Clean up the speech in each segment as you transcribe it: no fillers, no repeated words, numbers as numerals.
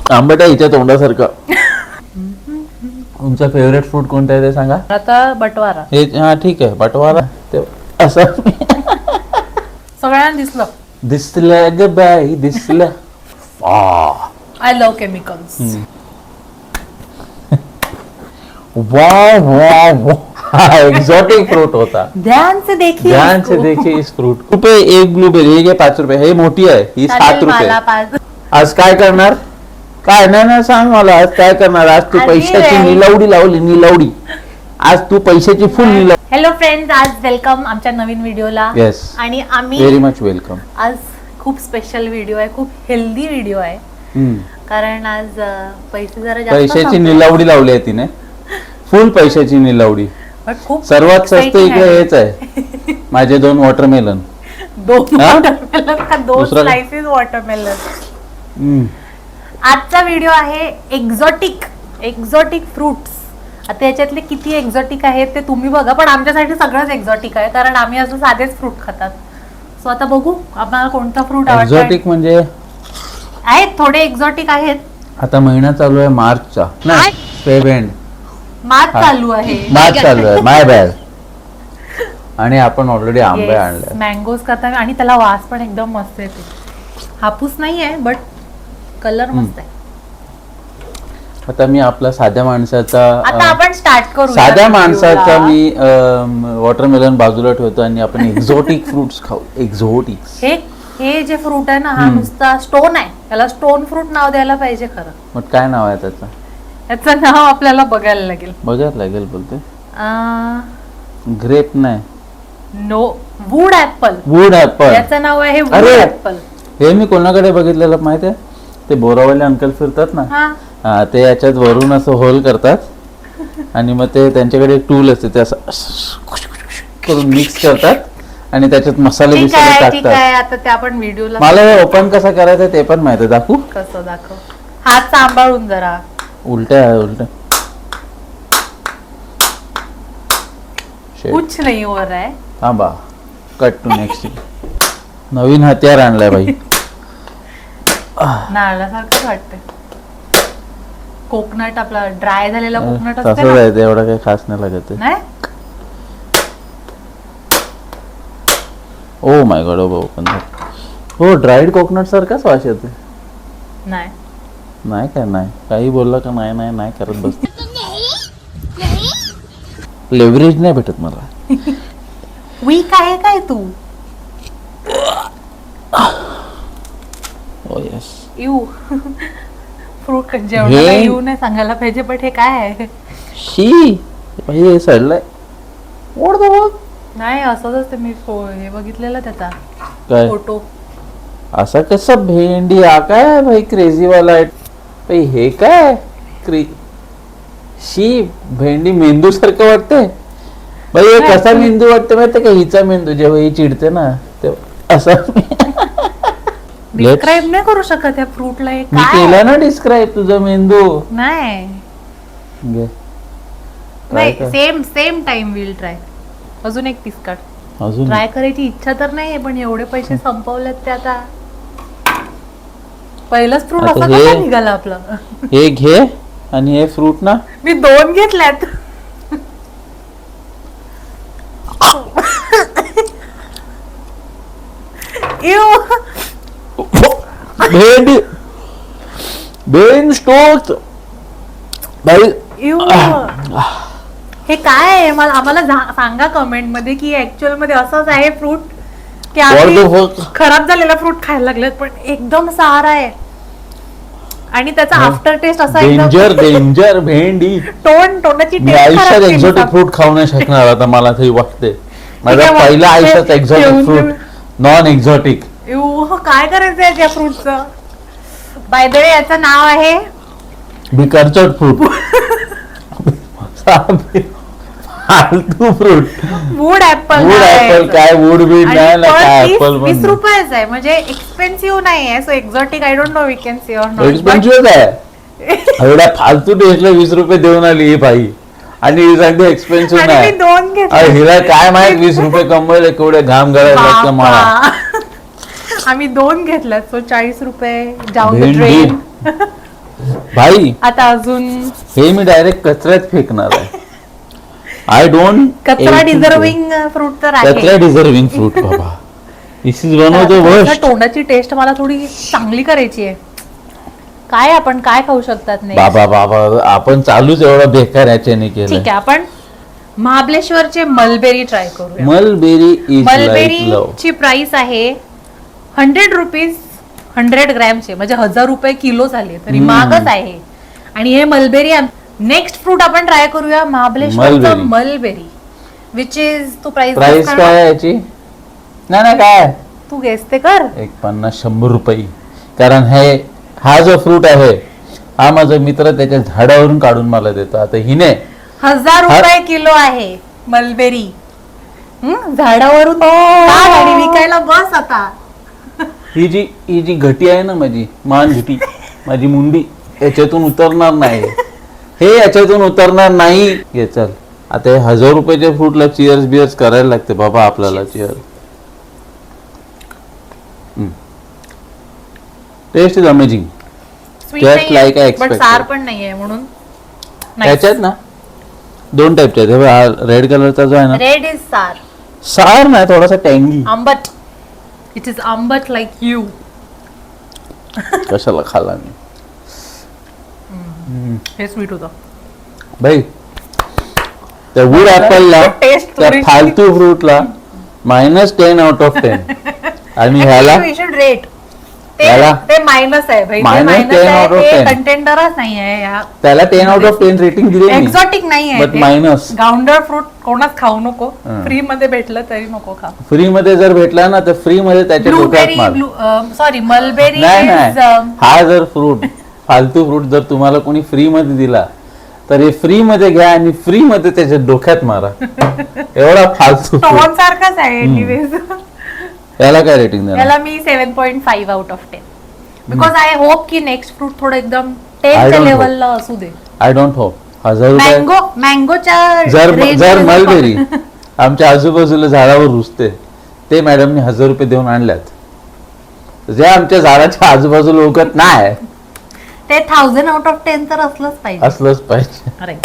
आंबट आहे हिच्या तोंडासारखं. तुमचा फेवरेट फ्रूट कोणता आहे ते सांगा. आता बटवारा. हे हा ठीक आहे बटवारा. ते असं सगळ्यांना दिसलं. दिसलं ग बाई दिसलं. I love chemicals. वाह वाह वाह एक्झॉटिक फ्रूट होता. ध्यान से देखिए. ध्यान से देखिए इस फ्रूट. रुपये एक ब्लूबेरी. हे घे 5 रुपये. हे मोठी आहे ही 7 रुपये. आज काय करणार. काय नाही सांग मला आज काय करणार. आज तू पैशाची निलवडी लावली. निलवडी आज तू पैशाची फुल निलवडी. हॅलो फ्रेंड्स, आज वेलकम आमच्या नवीन व्हिडिओला. येस आणि आम्ही व्हेरी मच वेलकम. आज खूप स्पेशल व्हिडिओ आहे. खूप हेल्दी व्हिडिओ आहे. कारण आज पैसे जरा जास्त पैशाची निलवडी लावली आहे तिने. फुल पैशाची निलवडी. खूप सर्वात स्वस्त इकडे हेच आहे. माझे 2 वॉटरमेलन. 2 वॉटरमेलन का 2 दुसरं काय? Slices watermelon. आजचा व्हिडिओ आहे एक्झॉटिक फ्रुट्स. आता याच्यातले किती एक्झॉटिक आहेत ते तुम्ही बघा, पण आमच्यासाठी सगळंच एक्झॉटिक आहे कारण आम्ही असं साधेच फ्रूट खातात. सो आता बघू आम्हाला कोणता फ्रूट आवडतो. एक्झॉटिक म्हणजे आहेत थोडे एक्झॉटिक आहेत. आता महिना चालू आहे मार्चचा. नाही फेब मार्च चालू आहे. मार्च चालू आहे. माय बॅड. आणि आपण ऑलरेडी आंबे आणले. मँगोज करता आणि त्याला वास पण एकदम मस्त येते. हापूस नाही आहे बट कलर मस्त आहे. आता मी आपला साध्या माणसाचा आता आपण स्टार्ट करू. साध्या माणसाचा मी वॉटरमेलन बाजूला ठेवतो आणि आपण एक्झॉटिक फ्रुट्स खाऊ. एक्झॉटिक हे जे फ्रूट आहे ना हा नुसता स्टोन आहे. त्याला स्टोन फ्रूट नाव द्यायला पाहिजे खरं. मग काय नाव आहे त्याचं. याचं नाव आपल्याला बघायला लागेल. बघायला लागेल बोलते. ग्रेप नाही. No wood apple. Wood apple. याचं नाव आहे वूड अरे! ऍपल. हे मी कोणाकडे बघितलेलं माहिती आहे. ते बोरावाले अंकल फिरतात ना. हा ते याच्यात वरून असं होल करतात आणि मग ते त्यांच्याकडे एक टूल असते ते असं करून मिक्स करतात आणि त्याच्यात मसाले बिसाले टाकतात. आता ते आपण व्हिडिओला मला हे ओपन कसं करायचं ते पण माहिती. दाखवू कसं दाखव. हात सांभाळून जरा. उलट्या आहे उलट्या. कुछ नाही हो रहा है. थांबा कट टू नेक्स्ट. नवीन हत्यार आणलाय बाई. नारळासारखंच वाटतंय. कोकोनट आपला ड्राय झालेला कोकोनट असते तसंच आहे ते. एवढं काही खास नाही लागत. नाही. Oh my God. ओपन. हो ड्राईड कोकोनट सारखाच वास येते. नाही नाही काय नाही काही बोलला का नाही नाही नाही करत बस. लेव्हरेज नाही भेटत मला. वीक आहे काय तू. Oh yes. यू फ्रूट जेवणाला येऊ नाही सांगायला पाहिजे बट हे काय आहे. शी हे सडलंय. ओढ बघ. नाही असंच मी हे बघितलेलं त्याचा काय फोटो. असा कसं भेंडी हा काय भाई क्रेझी वाला आहे भाई. हे काय शी भेंडी मेंदू सारखं वाटते भाई. हे कसा मेंदू वाटतं माहिती का. हिचा मेंदू जेव्हा ही चिडते ना तेव्हा असं. डिस्क्राईब नाही करू शकत या फ्रूटला. मी केला ना डिस्क्राईब तुझा मेंदू. नाही सेम टाइम विल ट्राय. अजून एक पीस काढ. अजून ट्राय करायची इच्छा तर नाहीये पण एवढे पैसे संपवलेत ते आता. पहिलंच फ्रूट आता असं कसं निघाला आपलं. हे घे आणि हे फ्रूट ना मी 2 घेतल्यात. भेंडी बेन स्टोक भाई. हे काय आहे आम्हाला सांगा कमेंट मध्ये की ऍक्च्युअल मध्ये असंच आहे फ्रूट की आम्ही खराब झालेला फ्रूट खायला लागलेत पण एकदम सारा आहे आणि त्याचा आफ्टर टेस्ट असा डेंजर डेंजर भेंडी. तोंडाची मी आयुष्यात एक्झॉटिक फ्रूट खाऊ नाही शकणार आता मला तरी वाटते. माझा पहिला आयुष्यात एक्झॉटिक फ्रूट नॉन एक्झॉटिक. काय करायचं आहे त्या फ्रूटचं. बाय द वे याचं नाव आहे बिकारचट फ्रूट. फालतू fruit. Wood apple. Wood apple काय वूड बीड नाही ना काय ऍपल. 20 रुपयाच आहे म्हणजे एक्सपेन्सिव्ह नाही आहे. So exotic I don't know we can see or not. Expensive आहे. एवढ्या फालतू टेस्टला 20 रुपये देऊन आली ही बाई आणि सांगते एक्सपेन्सिव्ह नाही. 2 घेतले. हिला काय माहित 20 रुपये कमवायला केवढे घाम गळायला लागतं मला. आम्ही 2 घेतल्यात. सो 40 रुपये जाऊन भेंडी. भाई आता अजून हे मी डायरेक्ट कचऱ्यात फेकणार आहे. आय डोंट कचरा डिझर्विंग फ्रूट तर आहे. कचरा डिझर्विंग फ्रूट बाबा. दिस इज वन ऑफ द आता वर्स्ट. तोंडाची टेस्ट मला थोडी चांगली करायची आहे. काय आपण काय खाऊ शकतात नाही. बाबा बाबा आपण चालूच एवढा बेकार याच्याने केलं. ठीक आहे, आपण महाबळेश्वरचे मलबेरी ट्राय करूया. Mulberry is like love. मलबेरीची प्राइस आहे 100 रुपीज 100 ग्रॅमचे, म्हणजे 1000 रुपये किलो झाले तरी महागच आहे. आणि हे मलबेरी नेक्स्ट फ्रूट आपण ट्राय करूया महाबळेश्वरचं मलबेरी, विच इज तो प्राइस काय आहे याची? नाही काय तू गेस ते कर. एक 50-100 रुपये. कारण हा जो फ्रूट आहे हा माझा मित्र त्याच्या झाडावरून काढून मला देतो. आता हिने 1000 रुपये किलो आहे मलबेरी. झाडावरून गाडी विकायला बस आता. ही जी घटी आहे ना, माझी मान घटी, माझी मुंडी याच्यातून उतरणार नाही. हे याच्यातून उतरणार नाही. ये चल आता हे 1000 रुपयाच्या फ्रूटला चिअर्स बिअर्स करायला लागते बाबा आपल्याला. Cheers. Taste is amazing. Sweet Just नाहीये, like I but expected. सार पण नाहीये म्हणून. त्याच्यात ना 2 टाईपचे आहेत. रेड कलरचा जो आहे ना, रेड इज सार. सार नाही, थोडासा टँगी. आंबट. इट इज आंबट लाईक यू. कशाला खाला मी हे स्वीट होतं भाई. त्या वूड ऍपलला, टेस्ट त्या फालतू फ्रूटला -10 आउट ऑफ 10. आणि ह्याला वी शुड रेट. याला? ते मायनस आहे भाई. -10 out of 10. कंटेंडरच नाहीये या. त्याला 10 आउट ऑफ 10 रेटिंग दिली मी. एक्झॉटिक नाहीये. But minus. गाउंडर फ्रूट कोणाच खाऊ नको. फ्री मध्ये भेटलं तरी नको खा. फ्री मध्ये जर भेटला ना तर फ्री मध्ये त्याच्या डोक्यात मार. Sorry mulberry. नाही हा जर फ्रूट फालतू फ्रूट जर तुम्हाला कोणी फ्री मध्ये दिला तर हे फ्री मध्ये घ्या आणि फ्री मध्ये त्याच्या डोक्यात मारा. एवढा फालतू टॉन सारखाच आहे. एनिवेज याला काय रेटिंग देणार? याला मी 7.5 out of 10. Because I hope की नेक्स्ट फ्रूट थोडं एकदम I 10च्या don't लेवलला असू दे. I don't hope. 1000 रुपये मँगोच्या जर मलबेरी आमच्या आजूबाजूला झाडावर रुजते ते मॅडमने 1000 रुपये देऊन आणल्यात. जे आमच्या झाडाच्या आजूबाजूला उगत नाही ते 1000 आउट ऑफ 10 तर असलंच पाहिजे. अरे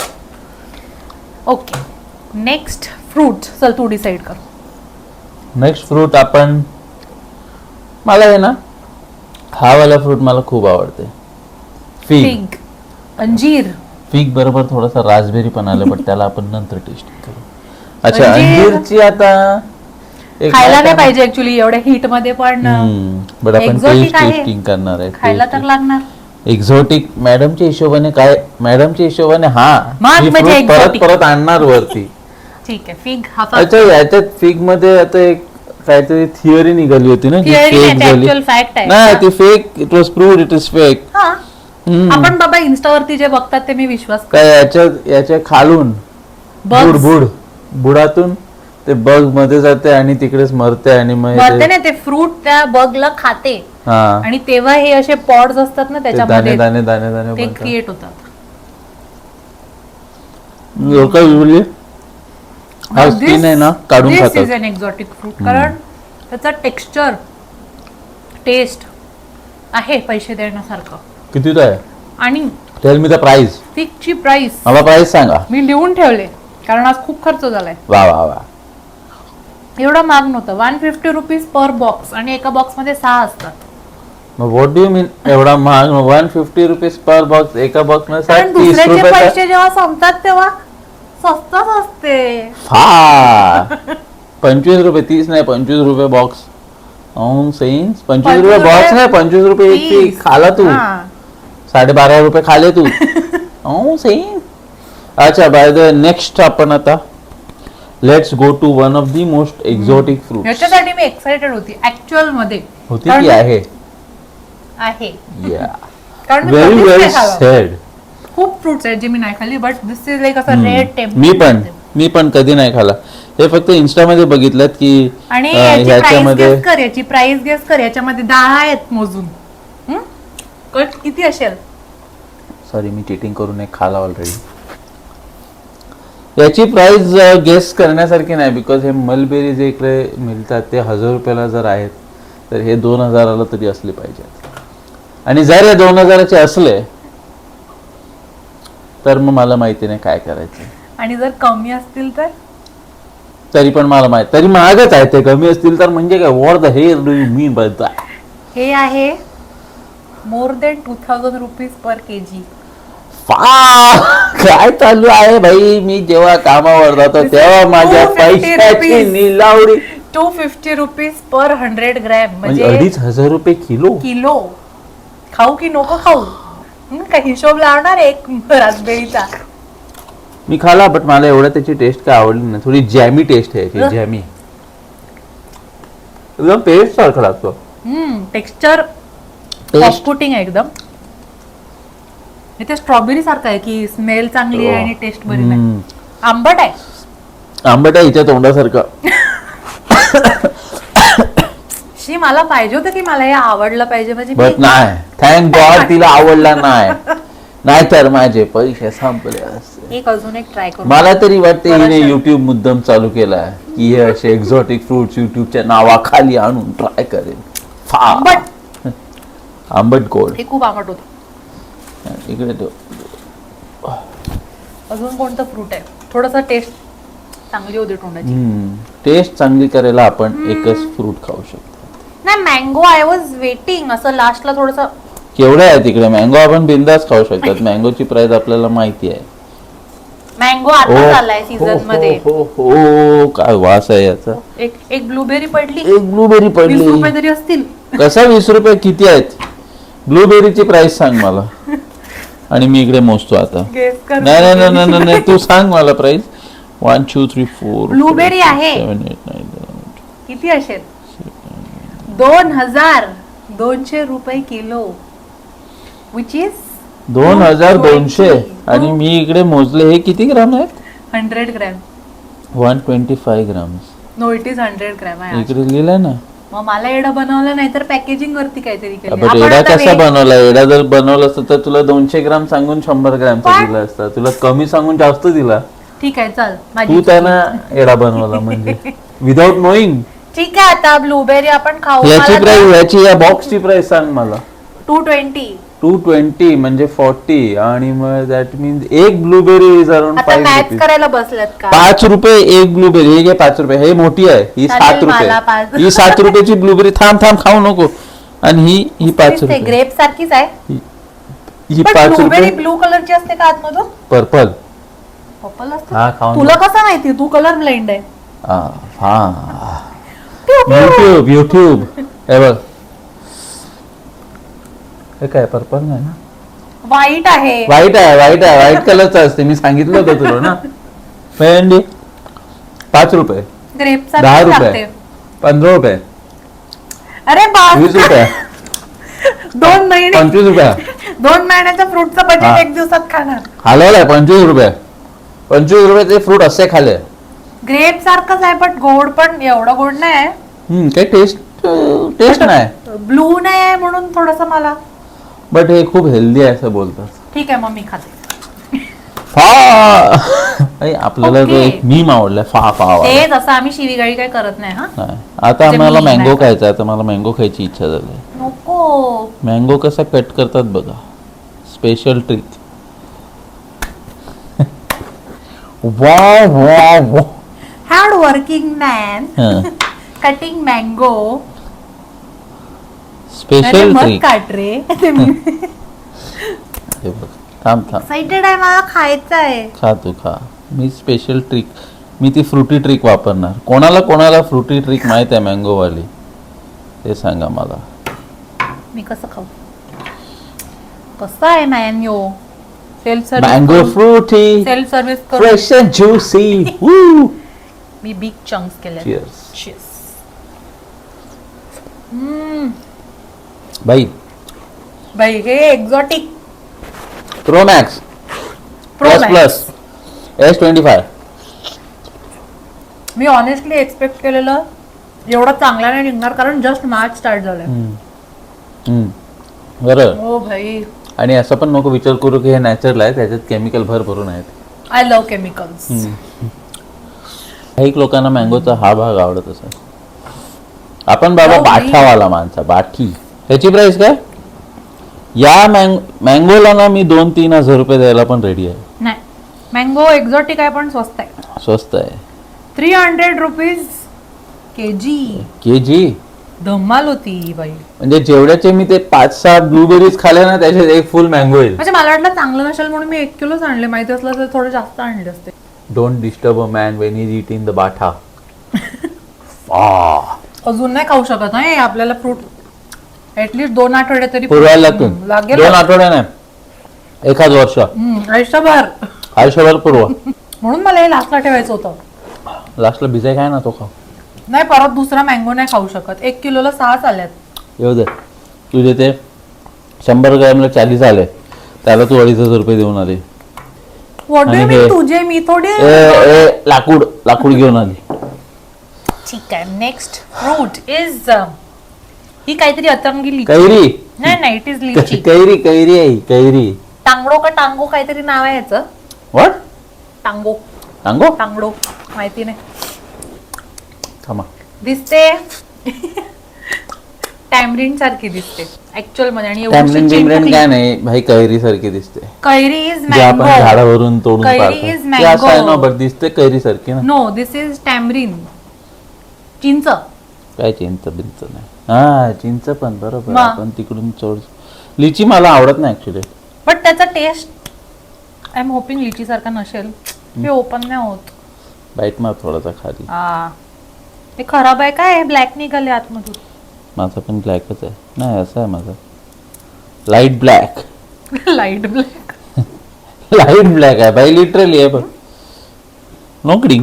ओके, नेक्स्ट फ्रूट चल तू डिसाइड कर. नेक्स्ट फ्रूट आपण, मला आहे ना हा वाला फ्रूट मला खूप आवडते. फिग. अंजीर. फिग बरोबर थोडासा रासबेरी पण आलं, पण त्याला आपण नंतर टेस्ट करू. अच्छा अंजीर. अंजीरची आता खायला नाही पाहिजे ऍक्च्युली एवढ्या हीट मध्ये, पण बट आपण exotic आहे. टेस्टिंग करणार आहे. खायला तर लागणार. एक्झॉटिक मॅडमच्या हिशोबाने काय, मॅडमच्या हिशोबाने महाग ही म्हणजे fruit परत exotic. परत आणणार वरती. ठीक आहे. फिग हा अच्छा याच्यात फिग मध्ये आता एक काहीतरी थिअरी निघाली होती ना, ऍक्च्युअल फॅक्ट आहे. नाही ती fake. It was proved it is fake. हा. आपण बाबा इन्स्टावरती जे बघतात ते मी विश्वास करतो. काय याच्या खालून बुडातून ते बग मध्ये जाते आणि तिकडेच मरते आणि मग मरते ना ते फ्रूट त्या बगला खाते. आणि तेव्हा हे असे पॉड्स असतात ना त्याच्यामध्ये दाणे दाणे दाणे ते क्रिएट होतात. लोक युजली हा स्किन आहे ना काढून दिस खातात. Is an exotic fruit. कारण त्याचा टेक्स्चर टेस्ट आहे पैसे देण्यासारखं. किती आहे? आणि टेल मी द प्राइस. फिगची प्राइस मला प्राइस सांगा. मी लिहून ठेवले कारण आज खूप खर्च झालाय. वा वा वा. एवढा महाग नव्हतं. 150 रुपीज पर बॉक्स आणि एका बॉक्स मध्ये 6 असतात. मग व्हॉट डू यू मीन एवढा महाग? 150 रुपीज पर बॉक्स. एका बॉक्स मध्ये कारण 30 दुसऱ्याचे रुपये. पैसे जेव्हा संपतात तेव्हा स्वस्तच असते. 25 रुपये. 30 नाही 25 रुपये बॉक्स. 25 रुपये बॉक्स नाही 25 रुपये एक पीक. खाला तू 12.5 रुपये खाले तू. अच्छा बाय द नेक्स्ट आपण आता let's go to one of the most exotic fruit. याच्यासाठी मी एक्साइटेड होती ऍक्च्युअल मध्ये. होती की आहे? आहे. कारण व्हेरी वेल सेड. खूप फ्रुट्स आहेत जे मी नाही खाल्ली, बट दिस इज लाईक असं रेड टेम्प. मी पण कधी नाही खाला. हे फक्त इन्स्टा मध्ये बघितलं की. आणि याची प्राइस गेस कर. याच्यामध्ये 10 आहेत मोजून. कट किती असेल? सॉरी मी चिटिंग करून एक खाला ऑलरेडी. याची प्राइस गेस करण्यासारखी नाही, बिकॉज हे मलबेरी जे इकडे मिळतात ते 1000 रुपयाला जर आहेत तर हे 2000ला तरी असले पाहिजेत. आणि जर हे 2000चे असले तर मग मला माहिती नाही काय करायचं. आणि जर कमी असतील तर तरी पण मला माहिती, तरी महागच आहे ते. कमी असतील तर म्हणजे काय, what the hell do you mean by that? हे आहे more than 2000 rupees per KG. काय चालू आहे भाई? मी जेव्हा कामावर जातो तेव्हा माझ्या 250 पैशाची निलावरी. 250 रुपीज पर 100 ग्रॅम म्हणजे म्हणजे 2500 रुपये किलो. किलो. खाऊ की नको खाऊ? काय हिशोब लावणार एक रासबेरीचा? मी खाला, बट मला एवढं त्याची टेस्ट काय आवडली नाही. थोडी जॅमी टेस्ट आहे, जॅमी. एकदम पेस्ट सारखं लागतो. टेक्स्चर ऑफपुटिंग आहे एकदम. इथे स्ट्रॉबेरी सारखं आहे की स्मेल चांगली आहे आणि टेस्ट बरी नाही. आंबट आहे. आंबट आहे हिच्या तोंडासारखं. शी मला पाहिजे होतं की मला हे आवडलं पाहिजे म्हणजे बट नाही, थँक गॉड तिला आवडला नाही, नाहीतर माझे पैसे संपले असते. एक अजून एक ट्राय करू. मला तरी वाटते हिने युट्यूब मुद्दाम चालू केलाय की हे असे एक्झॉटिक फ्रुट्स युट्यूबच्या नावाखाली आणून ट्राय करेल. आंबट आंबट गोड. हे खूप आंबट होतं. इकडे तो अजून कोणतं फ्रूट आहे थोडंसं टेस्ट चांगली होती तोंडाची? टेस्ट चांगली करायला आपण एकच फ्रूट खाऊ शकतो. नाही, मँगो आय वॉज वेटिंग. असं लास्टला थोडस. केवढं आहे तिकडे मँगो? आपण बिंदास खाऊ शकतात. मँगोची प्राइस आपल्याला माहिती आहे. मँगो आता चाललाय सीझन मध्ये. हो, काय वास आहे याचा. एक ब्लूबेरी पडली. एक ब्लूबेरी 20 पडली. रुपये तरी असतील. कसा 20 रुपये? किती आहेत? ब्लूबेरीची प्राइस सांग मला आणि मी इकडे मोजतो आता. नाही नाही नाही नाही नाही, तू सांग मला प्राइस. 1 2 3 4 ब्लूबेरी आहे 7 8 9 किती असेल? 2200 रुपये किलो, विच इज 2200. आणि मी इकडे मोजले. हे किती ग्राम आहेत? 100 gram. 125 grams. No, it is 100 gram आहे. इकडे लिहिलंय ना. मग मला एडा बनवलं नाही तर पॅकेजिंग वरती काहीतरी केलं. बट एडा कसा बनवला? एडा जर बनवला असतं तर तुला 200 ग्राम सांगून 100 ग्रामचा दिला असता. तुला कमी सांगून जास्त दिला. ठीक आहे, चल. तू त्यांना एडा बनवला म्हणजे विदाउट नोईंग. ठीक आहे, आता ब्लूबेरी आपण खाऊ. याची प्राइस, याची या बॉक्सची प्राइस सांग मला. 220. 220 म्हणजे 40. आणि मग दॅट मीन्स एक ब्लूबेरी इज अराउंड आता 5 मॅच रुपीज. करायला बसल्यात का? 5 रुपये एक ब्लूबेरी. हे घे 5 रुपये. हे मोठी आहे, ही चालेल, 7 मला रुपये. 5. ही 7 रुपयाची ब्लूबेरी. थांब थांब, खाऊ नको. आणि ही 5 रुपये. ग्रेप सारखीच आहे. ही 5 ब्लूबेरी रुपये. ब्लू कलरची असते का आतमधून? पर्पल. पर्पल असते. हा, खाऊन तुला कसं माहिती? तू कलर ब्लाइंड आहे. हा, युट्यूब युट्यूब. हे बघ, हे काय पर्पल नाही ना? व्हाईट आहे. व्हाईट आहे, व्हाईट आहे. व्हाईट कलरचं असते. मी सांगितलं होतं तुला ना. भेंडी 5 रुपये. ग्रेप 10 सारखी रुपये. लागते. 15 रुपये. अरे बाप, 20 रुपये. 2 महिने 25 रुपये. 2 महिन्याचं फ्रूटचं हा. बजेट एक दिवसात खाणार. हलवलंय 25 रुपये. 25 रुपये ते फ्रूट असे खाले. ग्रेप सारखंच आहे पण गोड, पण एवढं गोड नाही आहे. काही टेस्ट नाही. ब्लू नाही आहे म्हणून थोडस मला. बट हे खूप हेल्दी आहे असं बोलतात. ठीक आहे, मग मी खाते. आपल्याला तो एक मीम आवडलाय, फा फा. तेच असं आम्ही शिवीगाळी काय करत नाही. हा, नाही, आता म्हणजे आम्हाला मी मँगो नाही. खायचा. आता मला मँगो खायची इच्छा झाली. नको. मँगो कसा कट करतात बघा, special trick. Wow wow wow. Hard working man cutting mango. Special trick. काट रे. हे बघ, थांब थांब. एक्साइटेड आहे, मला खायचं आहे. खा तू खा. मी स्पेशल ट्रिक, मी ती फ्रुटी ट्रिक वापरणार. कोणाला कोणाला फ्रुटी ट्रिक माहित आहे मँगोवाली ते सांगा मला. मी कसं खाऊ? कसं आहे mango? Self mango service. Frooti self service करू. Fresh and juicy. वू. मी बिग चंक्स केले. Cheers. Cheers. बाई हे exotic pro max plus plus S25. मी ऑनेस्टली एक्सपेक्ट केलेलं एवढं चांगला नाही निघणार, कारण जस्ट मॅच स्टार्ट झालंय. बरं. हो भाई. आणि असं पण नको विचार करू की हे नॅचरल आहे, त्याच्यात केमिकल भरून आहेत. I love chemicals. काही लोकांना मँगोचा हा भाग आवडत असेल. आपण बाबा बाठावाला माणसा, बाठी. ह्याची प्राइस काय? या मँगोला ना मी 2-3 हजार रुपये द्यायला पण रेडी आहे. मँगो एक्झॉटिक आहे पण स्वस्त आहे. स्वस्त आहे. 300 रुपीज केजी. धमाल होती ही बाई. म्हणजे जेवढ्याचे मी ते 5-6 ब्लूबेरीज खाल्ले ना त्याच्यात एक फुल मँगो येईल. म्हणजे मला वाटलं चांगलं नसेल म्हणून मी 1 किलोच आणले. माहिती असलं तर थोडे जास्त आणले असते. Don't disturb a man when he eat in the बाठा. अजून नाही खाऊ शकत ना हे आपल्याला फ्रूट. ऍटलीस्ट 2 आठवडे तरी पुरवायला लागेल. 2 आठवडे नाही, एखाद वर्ष, आयुष्यभर पुरवा. म्हणून मला हे लास्टला ठेवायचं होतं. लास्टला भिजाय काय ना तो खाऊ. नाही परत दुसरा मँगो नाही खाऊ शकत. 1 किलोला 6 आल्यात. येऊ दे. तुझे ते 100 ग्रॅमला 40 आले, त्याला तू 2,500 रुपये देऊन आले. व्हॉट डू यू मीन? तुझे मी थोडे लाकूड घेऊन आली. ठीक आहे. नेक्स्ट फ्रूट इज ही काहीतरी अतरंगी लिची. कैरी. नाही इट इज लिची. कैरी आहे कैरी. टांगडो का टांगो काहीतरी नाव आहे याचं. व्हॉट? टांगो टांगो. टांगडो माहिती नाही. थांबा. दिसते टॅमरिन सारखी दिसते ऍक्च्युअल मध्ये. आणि टॅमरिन बिमरिन काय नाही भाई, कैरी सारखी दिसते. कैरी इज जे आपण मँगो. झाडावरून तोडून कैरी पाडतो. is ते असं आहे ना, mango. बट दिसते कैरी सारखी ना. No this is tamarind. चिंच. काय चिंच बिंच नाही. हा चिंच पण बरोबर. मग. आपण तिकडून चोर. लिची मला आवडत नाही ऍक्च्युली. बट त्याचा टेस्ट आय एम होपिंग लिची सारखा नसेल. हे ओपन नाही होत. बाईट मार थोडासा खाली. ते खराब आहे काय? ब्लॅक निघाले आतमधून. माझा पण ब्लॅकच आहे. नाही असं आहे माझा, light black. Light black. Light black आहे बाई, लिटरली आहे. पण नोकरी.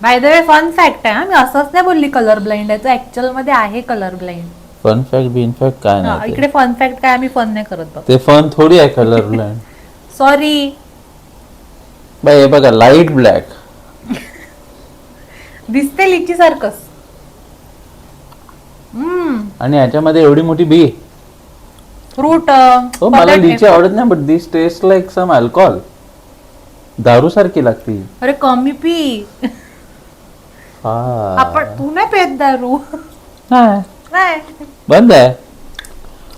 By the way fun fact आहे, मी असंच नाही बोलली कलर ब्लाइंड आहे. ऍक्च्युअल मध्ये आहे कलर ब्लाइंड. फन फॅक्ट बिन फॅक्ट काय नाही. इकडे फन फॅक्ट काय आम्ही फन नाही करत बघ. ते फन थोडी आहे कलर ब्लाइंड. सॉरी बाई हे बघा लाईट ब्लॅक दिसते लिची सारखंच. आणि याच्यामध्ये एवढी मोठी बी. फ्रूट. हो मला लिची आवडत नाही, but this taste like some alcohol. दारू सारखी लागती. अरे कमी पी. आपण तू नाही पेत दारू. नाही बंद आहे.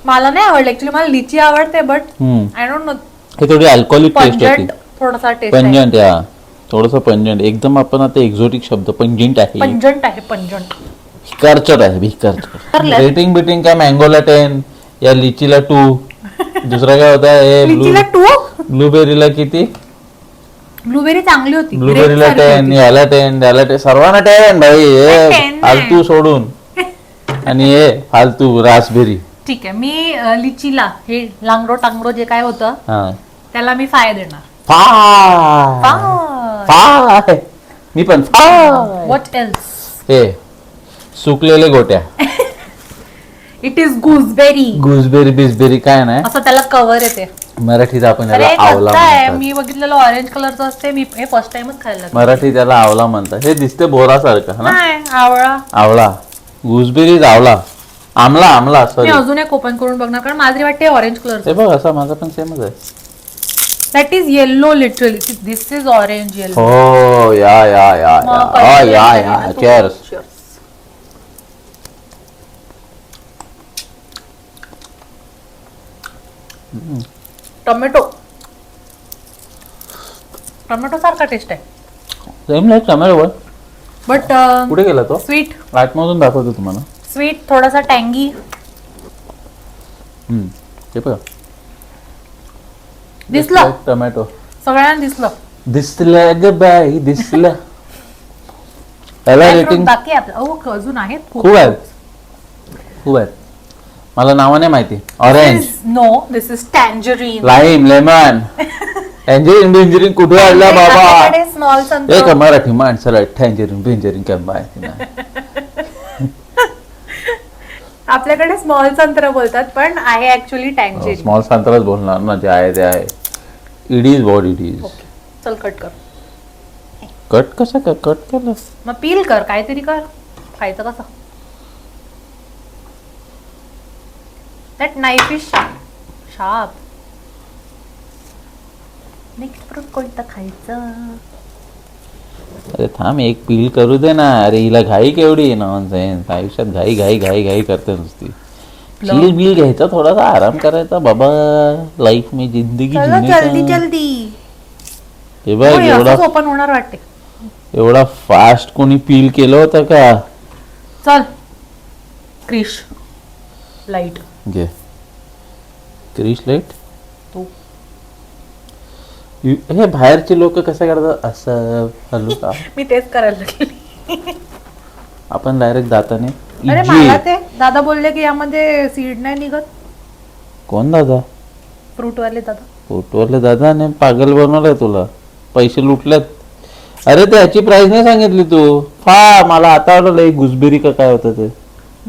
मला नाही आवडलं ऍक्च्युली. मला लिची आवडते बट आय डोंट नो. हे थोडी अल्कोहोलिक टेस्ट होती. थोडासा टेस्ट पंजंट. या थोडस पंजंट एकदम. आपण आता एक्झोटिक शब्द पंजंट आहे. पंजंट आहे. पंजंट भिकारचट आहे भिकारचट. रेटिंग बिटिंग काय? मँगोला 10, या लिचीला 2, दुसरा काय होता हे लिचीला 2. ब्लूबेरीला किती? ब्लूबेरी चांगली होती. ब्लूबेरीला 10, याला 10, याला 10, सर्वांना 10 भाई. हे 10 फालतू सोडून. आणि हे फालतू रासबेरी. ठीक आहे. मी लिचीला हे लांगडो टांगडो जे काय होतं त्याला मी 5 देणार. फाय. मी पण व्हॉट एल्स? हे सुकलेले गोट्या. It is gooseberry. गुजबेरी बिसबेरी काय नाही. असं त्याला कव्हर येते. मराठीत आपण अरे याला आवला आहे. म्हणतात. मी बघितलेलं ऑरेंज कलरचं असते. मी हे फर्स्ट टाइमच खायला. मराठी त्याला आवला म्हणतात. हे दिसते बोरासारखं ना. नाही आवळा. आवळा. गुजबेरीज आवला. आमला आमला मी सॉरी. अजून एक ओपन करून बघणार कारण माझी वाटते ऑरेंज कलर. हे बघ असा माझा पण सेमच आहे. That is yellow literally. This is orange yellow. हो या या या या या चेअर्स. टोमॅटो. टोमॅटो सारखा टेस्ट आहे. Same like tomato. बट कुठे गेला तो? स्वीट. आतमधून दाखवतो तुम्हाला. स्वीट थोडासा टँगी. हे बघा दिसलं. टोमॅटो सगळ्यांना दिसलं. दिसलं ग बाई दिसलं. त्याला रेटिंग बाकी आपलं अजून आहेत खूप आहेत. खूप आहेत. मला नाव नाही माहिती. Orange. No this is tangerine. Lime lemon. Tangerine बिंजरीन कुठे आणला बाबा? स्मॉल एक संत्र. मराठी माणसाला टँजरीन बिंजरीन काय माहिती नाही. आपल्याकडे स्मॉल संत्र बोलतात पण आहे ऍक्च्युअली टँजरीन. स्मॉल संत्राच बोलणार ना. जे आहे ते आहे. It is what it is. चल कट कर. कट कसं कर? कट केलं मग पील कर. काहीतरी कर. खायचं कसं? That knife is sharp. Next fruit कोणतं खायचं? अरे थांब एक पील करू दे ना. अरे हिला घाई केवढी नॉनसेन्स. आयुष्यात घाई घाई घाई घाई करते नुसती. चील बिल घ्यायचा, थोडासा आराम करायचा बाबा. लाईफ में जिंदगी चलो जीने जल्दी का. जल्दी. हे बघ एवढा ओपन होणार वाटते. एवढा फास्ट कोणी पील केलं होतं का? चल क्रिश लाईट घे क्रिश लाईट. तू हे बाहेरचे लोक कसं करतात असं हलू का? मी तेच करायला लागले. आपण डायरेक्ट दाताने. अरे मला ते दादा बोलले की यामध्ये सीड नाही निघत. कोण दादा? फ्रूटवाले दादा. फोटोवरले दादा ने पागल बनवलंय तुला, पैसे लुटलेत. अरे त्याची प्राइस नाही सांगितली तू. मला आता आठवलं गुजबेरी का काय होतं ते.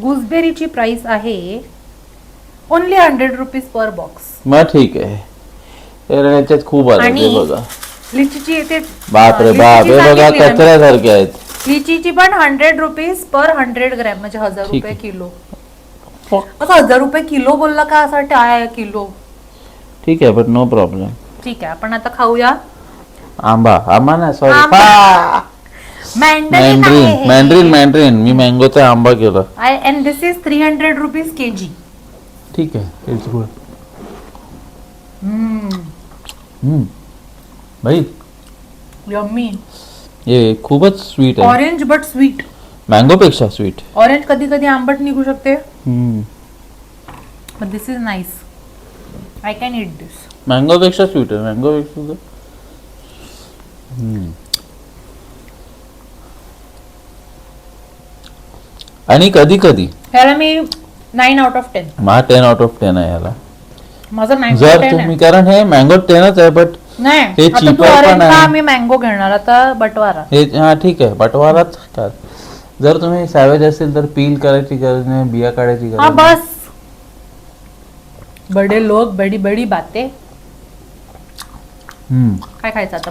गुजबेरीची प्राइस आहे ओनली 100 रुपीज पर बॉक्स. मग ठीक आहे. याच्यात खूप आलं ते बघा. लिचीची ते बाप रे बाप, हे बघा कचऱ्यासारखे आहेत. लिचीची पण 100 रुपीज पर 100 ग्रॅम म्हणजे 1000 रुपये किलो. असं 1000 रुपये किलो बोलला का? असं वाटतं किलो. ठीक आहे बट नो प्रॉब्लेम. ठीक आहे आपण आता खाऊया आंबा. आंबा ना सॉरी मँडरीन. मँड्रीन. मी मँगोचा आंबा केला. And this is 300 rupees KG. ठीक आहे इट्स गुड. भाई यम्मी. हे खूपच स्वीट आहे. Orange but sweet. मँगो पेक्षा स्वीट. ऑरेंज कधी कधी आंबट निघू शकते. But this is nice. I can eat this. Mango पेक्षा स्वीट आहे. मँगो पेक्षा आणि कधी कधी ह्याला मी 9 आउट ऑफ 10. मा 10 आउट ऑफ 10 आहे याला. माझा मँगो जर 10 तुम्ही कारण हे मँगो 10च आहे बट नाही. हे आता तू cheaper पण ऑरेंज आहे. खा, मी मँगो घेणार आता बटवारा. हे हा ठीक आहे बटवाराच का. जर तुम्ही सॅवेज असेल तर पील करायची गरज नाही, बिया काढायची हा गरज नाही. बस. बडे लोक बडी बडी बाते. काय खायचं आता?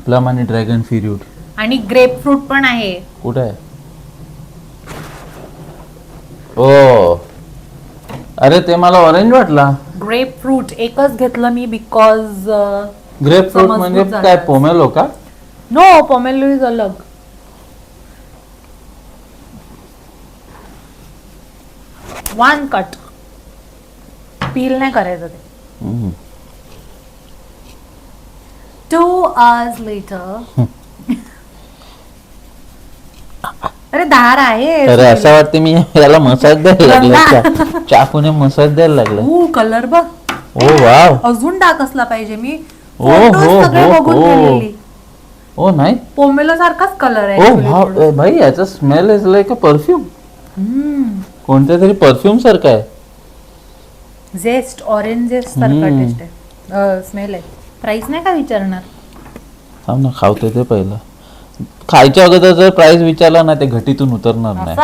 प्लम आणि ड्रॅगन फ्रूट आणि ग्रेप फ्रूट पण आहे. कुठे आहे? ओ अरे ते मला ऑरेंज वाटला. ग्रेप फ्रूट एकच घेतलं मी बिकॉज ग्रेप फ्रूट म्हणजे काय पोमेलो का? नो पोमेलो इज अलग. One cut. पील नाही करायचं ते. 2 hours later. अरे धार आहे. अरे असं वाटतं मी याला मसाज द्यायला लागला. चाकूने मसाज द्यायला लागला. कलर बघ. ओ वाव. अजून डार्क असला पाहिजे. मी हो सगळे बघून गेलेली. ओ नाही पोमेलो सारखाच कलर ओ आहे. वाव भाई याचा smell is like a perfume. कोणत्या तरी परफ्यूम सारखा आहे. झेस्ट ऑरेंज झेस्ट सारखा टेस्ट आहे. स्मेल आहे. प्राइस नाही का विचारणार? थांब ना खावते ते पहिलं. खायच्या अगोदर जर प्राइस विचारला ना ते घटीतून उतरणार नाही.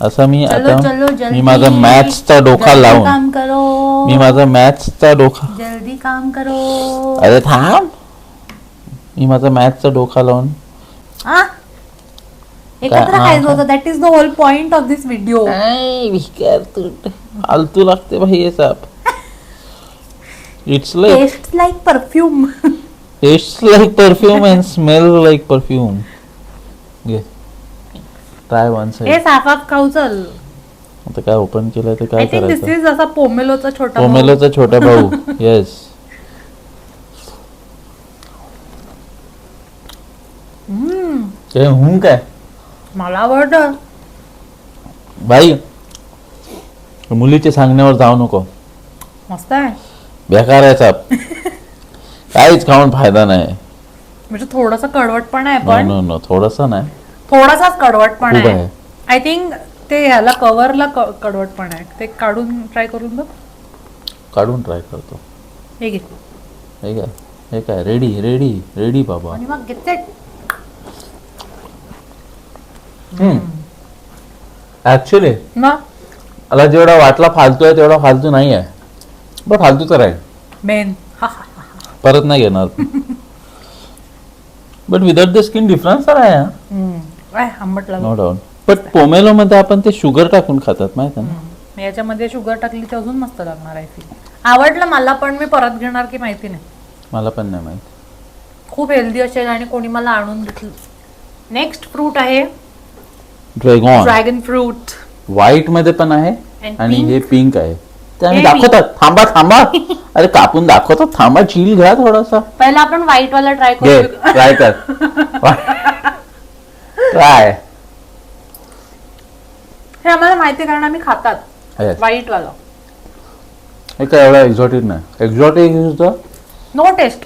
असं मी आता मी माझा मॅथ्सचा डोका लावून काम करो. मी माझा मॅथ्सचा डोका जल्दी काम करो. अरे थांब. मी माझा मॅथ्सचा डोका लावून एकत्र खायचं होतं. That is the whole point of this video. फालतू लागते भाई हे साप. It's like taste like perfume. Taste like perfume and smell like perfume. घे ट्राय वन साइड. हे साफ खाऊ चल. आता काय ओपन केलं तर काय दिस करायचं? इज असा पोमेलोचा छोटा पोमेलोचा छोटा भाऊ. येस. ते हूं काय मला आवडतं. भाई मुलीच्या सांगण्यावर जाऊ नको. मस्त आहे. बेकार आहे साप. काहीच खाऊन फायदा नाही. म्हणजे थोडासा कडवटपणा आहे पण नो नो थोडासा नाही. थोडासाच कडवटपणा खूप आहे. आहे. आय थिंक ते ह्याला कव्हरला कडवटपणा आहे. ते काढून ट्राय करून बघ. काढून ट्राय करतो. हे घे. हे काय रेडी रेडी रेडी बाबा. आणि मग घेते. ऍक्च्युली ना मला जेवढा वाटला फालतू आहे तेवढा फालतू नाही आहे. पण फालतू तर आहे. मेन परत नाही घेणार. But without the skin difference तर आहे. आंबट लागलं. No doubt. बट पोमेलो मध्ये आपण ते शुगर टाकून खातात माहिती आहे ना. याच्यामध्ये शुगर टाकली तर अजून मस्त लागणार आहे. आवडलं मला पण मी परत घेणार की माहिती नाही. मला पण नाही माहित. खूप हेल्दी असेल आणि कोणी मला आणून घेतलं. नेक्स्ट फ्रूट आहे ड्रॅगन फ्रूट. व्हाईट मध्ये पण आहे आणि हे पिंक आहे. ते आम्ही हे मी. दाखवतात. थांबा थांबा अरे कापून दाखवतात. थांबा, चिल घ्या थोडासा. पहिला आपण व्हाईट वाला ट्राय घे करू. ट्राय कर. ट्राय. हे आम्हाला माहिती कारण आम्ही खातात Yes. व्हाईट वाला. हे काय एवढा एक्झॉटिक नाही. Exotic is the no taste.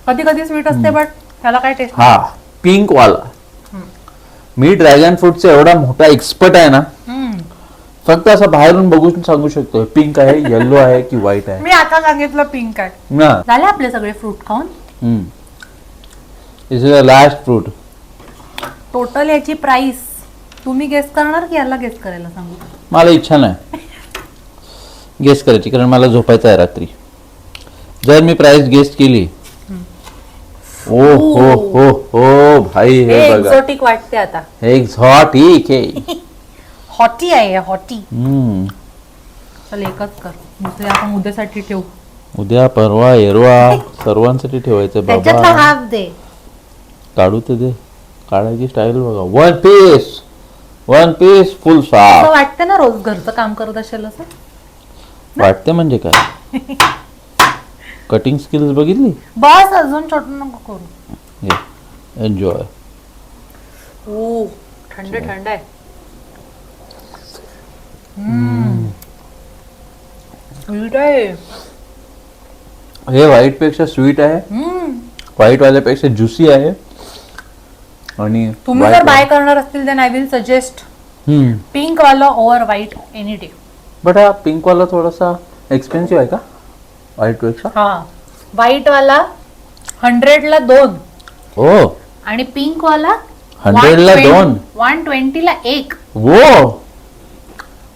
कधी कधी स्वीट असते बट त्याला काय टेस्ट. हा पिंक वाला. मी ड्रॅगन फ्रूटचा एवढा मोठा एक्सपर्ट आहे ना, फक्त असं बाहेरून बघून सांगू शकतो पिंक आहे, येलो आहे की व्हाईट आहे. मी आता सांगितलं पिंक आहे. ना झाले आपले सगळे फ्रूट खाऊन. This is the last fruit. Total याची प्राइस तुम्ही गेस करणार की याला गेस करायला सांगू? मला इच्छा नाही गेस करायची, कारण मला झोपायचं आहे रात्री. जर मी प्राइस गेस केली, ओ हो हो हो भाई, हे बघा एक्झॉटिक वाटते आता. एक्झॉटिक आहे. हॉटी आहे हॉटी. हम्म. चल एकच कर, दुसरे आपण उद्यासाठी ठेवू. उद्या परवा एरवा सर्वांसाठी ठेवायचं त्याच्यातला बाबा. हाफ दे. काढू ते दे. काढायची स्टाईल बघा. वन पीस फुल असं साफ. वाटतं ना रोज घरचं काम करत असेल असं. वाटते म्हणजे काय. कटिंग स्किल्स बघितली. बस अजून छोटं नको करू. एन्जॉय. ओ थंड थंड आहे. स्वीट आहे. हे व्हाईट पेक्षा स्वीट आहे. व्हाईट वाल्यापेक्षा ज्युसी आहे. आणि तुम्ही जर बाय करणार असतील then I will suggest pink वाला over white any day. But हा पिंक वाला थोडासा एक्सपेन्सिव्ह आहे का व्हाईट पेक्षा? हा व्हाईट वाला 100 ला 2 हो. आणि पिंक वाला 100 ला 2, 120 ला 1. वो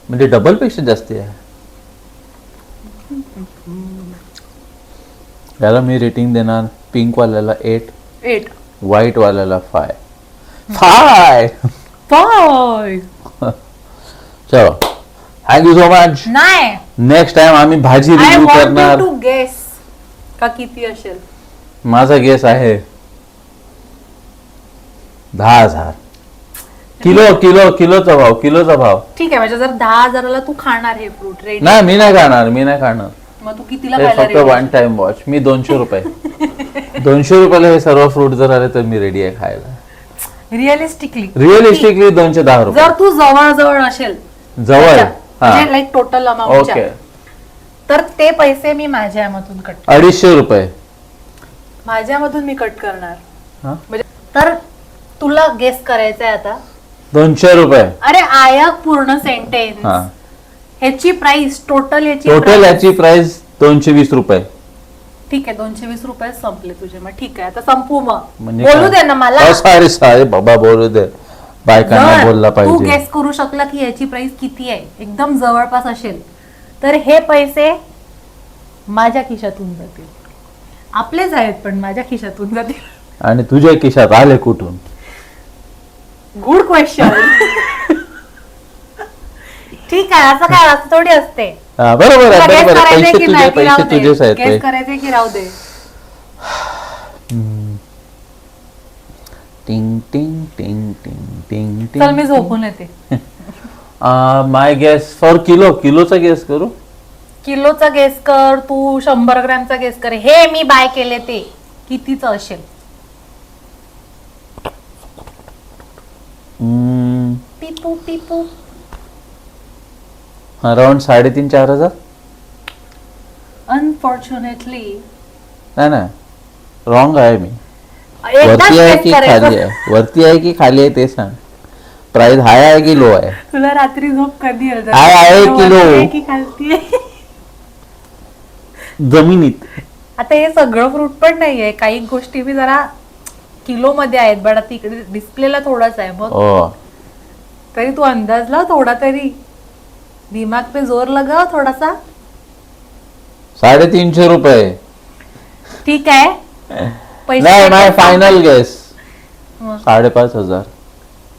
म्हणजे डबल पेक्षा जास्त आहे. याला मी रेटिंग देणार पिंक वाल्याला 8, व्हाईट वाल्याला 5. चलो थँक यू सो मच. नाही नेक्स्ट टाइम आम्ही भाजी आय रिव्ह्यू वॉन्ट करणार. टू गेस का किती असेल. माझा गेस आहे 10,000. किलोचा भाव. ठीक आहे म्हणजे जर 10,000 तू खाणार हे फ्रूट रेडी. नाही मी नाही खाणार. मग तू कितीला हे खायला फक्त ready? One time watch. मी 200 रुपये 200 रुपयाला हे सर्व फ्रूट जर आले तर मी रेडी आहे खायला. रिअलिस्टिकली 210 रुपये. जर तू जवळ असेल जवळ म्हणजे लाईक टोटल अमाऊंट, ओके, तर ते पैसे मी माझ्यामधून कट 250 रुपये माझ्यामधून मी कट करणार. हा? म्हणजे तर तुला गेस करायचंय आता. 200 रुपये. अरे आयक पूर्ण सेंटेन्स. हा ह्याची प्राइस टोटल टोटल याची प्राइस 220 रुपये. ठीक आहे 220 रुपये संपले तुझे. मग ठीक आहे आता संपू मग. म्हणजे बोलू काय? दे ना मला. सारे बाबा बोलू दे. बायकांना बोलला तू पाहिजे. गेस करू शकला की याची प्राइस किती आहे, एकदम जवळपास असेल, तर हे पैसे माझ्या खिशातून जातील. आपलेच आहेत पण माझ्या खिशातून जातील. आणि तुझ्या खिशात आले कुठून? Good question. ठीक आहे असं काय असं थोडी असते. बरोबर आहे, गेस बरोबर आहे. करायचंय पैसे की तुझे नाही की राहू पैसे दे? तुझेच आहेत गेस ते. करायचंय की राहू दे? टिंग टिंग टिंग टिंग टिंग चल मी टिंग. झोपून येते. माय गेस फॉर किलोचा गेस करू. किलोचा गेस कर तू. 100 ग्रॅमचा गेस कर. हे मी बाय केले ते कितीच असेल? टिपू टिपू अराउंड 3,500-4,000. अनफॉर्च्युनेटली नाही रॉंग आहे मी. एकदाच वरती आहे गेस की खाली करायचं. आहे? वरती आहे की खाली आहे ते सांग. प्राइस हाय आहे की लो आहे? तुला रात्री झोप कधी येईल? हाय आहे की लो? वरती आहे की खालती आहे? जमिनीत. आता हे सगळं फ्रूट पण नाहीये, काही गोष्टी मी जरा किलो मध्ये आहेत बट आता इकडे डिस्प्लेला थोडाच आहे. मग ओ तरी तू अंदाज लाव थोडा तरी. दिमाग पे जोर लगाव थोडासा. 350 रुपये. ठीक आहे नाही माय फायनल गेस 5,500.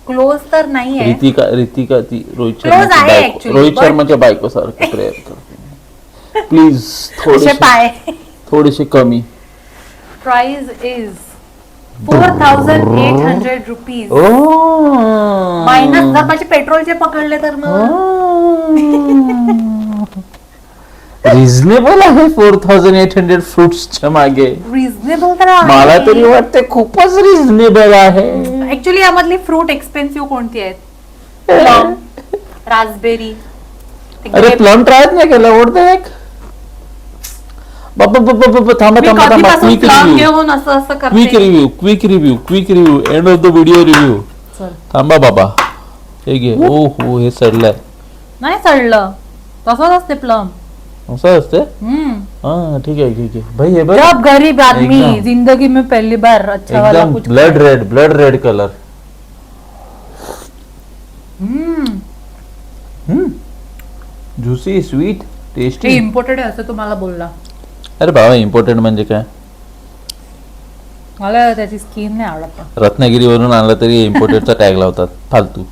क्लोज तर नाहीये. रितिका ती रोहित Close आहे शर्माची actually, रोहित but- शर्माच्या बायको सारखं प्रेम करते. प्लीज असे पाय. थोडीशी कमी. Price is 4,800 rupees. Oh minus जर माझे पेट्रोलचे पकडले तर मग रिझनेबल आहे 4800 फ्रुट्सच्या मागे. रिझनेबल तर मला तरी वाटते खूपच रिझनेबल आहे. ऍक्च्युली यामधली फ्रूट एक्सपेन्सिव्ह कोणती आहेत? Plum, raspberry. अरे प्लम ट्रायच नाही केलं. ओढते एक बाबा थांबा मी थांबा थांबा. कधीपासून क्विक प्लम रिव्ह्यू घेऊन असं करते. Quick review end of the video review. थांबा बाबा. हे घे. ओ हो हे सडलंय. नाही सडलं, तसंच असते प्लम. असं असते. हा ठीक आहे भाई. हे बघ जब गरीब आदमी एकदम. जिंदगी में पहली बार अच्छा वाला एकदम कुछ blood red colour. Juicy sweet tasty. Imported आहे असं तुम्हाला बोलला. अरे बाबा इम्पोर्टंट म्हणजे काय? मला त्याची स्किन नाही आवडत. रत्नागिरीवरून आणलं तरी इम्पोर्टेडचा टॅग लावतात फालतू.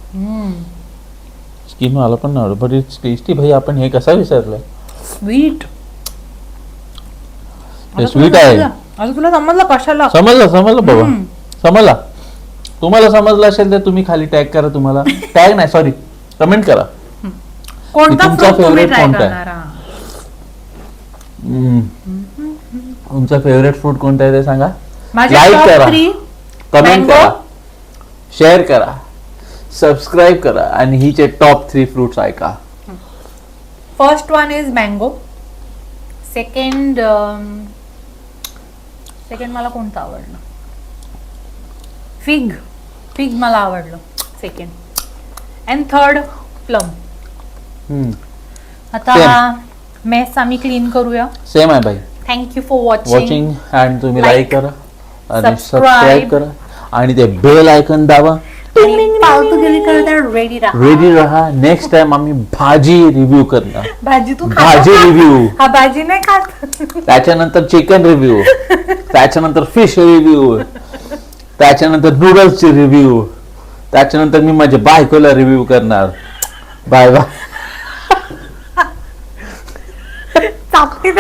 स्किन मला पण नाही आवडत बट इट्स टेस्टी. भाई आपण हे कसा विसरलं? स्वीट. हे स्वीट आहे. आता तुला समजलं कशाला? समजलं बाबा. समजला. तुम्हाला समजलं असेल तर तुम्ही खाली टॅग करा. तुम्हाला टॅग नाही सॉरी कमेंट करा. कोणता तुमचा fruit तुम्ही favorite try कोणता आहे? करणार आहात? तुमचा फेवरेट फूड कोणता आहे ते सांगा. माझे लाईक top करा, 3 कमेंट mango. करा, शेअर करा, सबस्क्राईब करा आणि हिचे टॉप 3 फ्रुट्स ऐका. First one is mango. Second मला कोणतं आवडलं? फिग मला आवडलं सेकंड. And third plum. आता मेस आम्ही क्लीन करूया. सेम आहे भाई. Thank you for watching. वॉचिंग आणि तुम्ही Like, लाईक करा आणि subscribe. सबस्क्राईब करा आणि ते बेल आयकन दाबा. पालतू गेली तर रेडी राहा. रेडी राहा. नेक्स्ट टाइम आम्ही भाजी रिव्ह्यू करणार. भाजी तू भाजी रिव्ह्यू. हा भाजी नाही खात. त्याच्यानंतर चिकन रिव्ह्यू. त्याच्यानंतर फिश रिव्ह्यू. त्याच्यानंतर नूडल्सची रिव्ह्यू. त्याच्यानंतर मी माझ्या बायकोला रिव्ह्यू करणार. Bye bye. चापटी